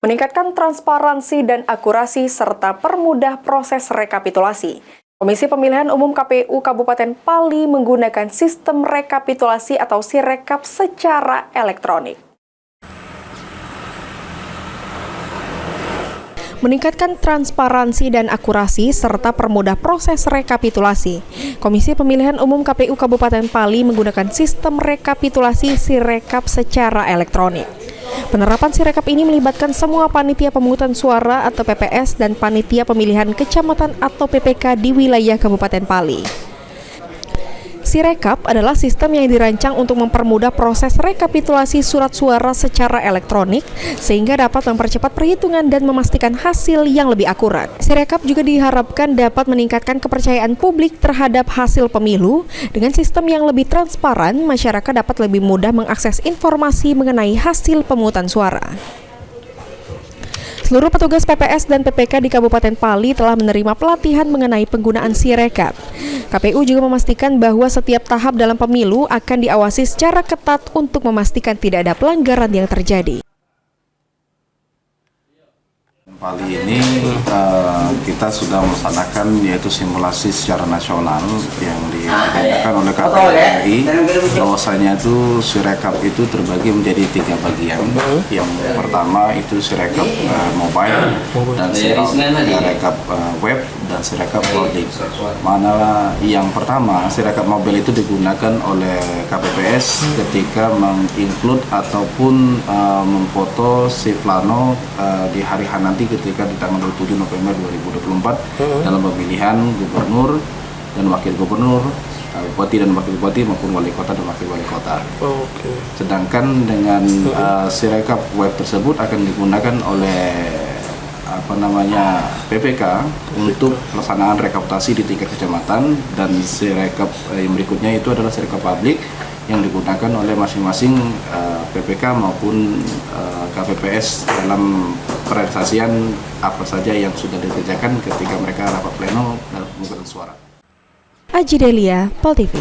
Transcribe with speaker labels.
Speaker 1: meningkatkan transparansi dan akurasi serta permudah proses rekapitulasi. Komisi Pemilihan Umum KPU Kabupaten Pali menggunakan sistem rekapitulasi atau Sirekap secara elektronik. Meningkatkan transparansi dan akurasi serta permudah proses rekapitulasi. Komisi Pemilihan Umum KPU Kabupaten Pali menggunakan sistem rekapitulasi Sirekap secara elektronik. Penerapan Sirekap ini melibatkan semua panitia pemungutan suara atau PPS dan panitia pemilihan kecamatan atau PPK di wilayah Kabupaten Pali. Sirekap adalah sistem yang dirancang untuk mempermudah proses rekapitulasi surat suara secara elektronik sehingga dapat mempercepat perhitungan dan memastikan hasil yang lebih akurat. Sirekap juga diharapkan dapat meningkatkan kepercayaan publik terhadap hasil pemilu. Dengan sistem yang lebih transparan, masyarakat dapat lebih mudah mengakses informasi mengenai hasil pemungutan suara. Seluruh petugas PPS dan PPK di Kabupaten Pali telah menerima pelatihan mengenai penggunaan Sirekap. KPU juga memastikan bahwa setiap tahap dalam pemilu akan diawasi secara ketat untuk memastikan tidak ada pelanggaran yang terjadi.
Speaker 2: Pali ini kita sudah melaksanakan yaitu simulasi secara nasional yang diadakan oleh KPU RI. Bahwasanya itu Sirekap itu terbagi menjadi 3 bagian. Yang pertama itu Sirekap mobile dan Sirekap web dan Sirekap loading. Mana yang pertama Sirekap mobile itu digunakan oleh KPPS ketika menginclude ataupun memfoto si plano di hari H nanti ketika di tanggal 27 November 2024 dalam pemilihan gubernur dan wakil gubernur, bupati dan wakil bupati maupun wali kota dan wakil wali kota. Sedangkan dengan Sirekap web tersebut akan digunakan oleh PPK untuk pelaksanaan rekapitulasi di tingkat kecamatan, dan Sirekap yang berikutnya itu adalah Sirekap publik yang digunakan oleh masing-masing PPK maupun KPPS dalam perealisasian apa saja yang sudah dikerjakan ketika mereka rapat pleno dan pemungutan suara.
Speaker 1: Aji Delia, Pol TV.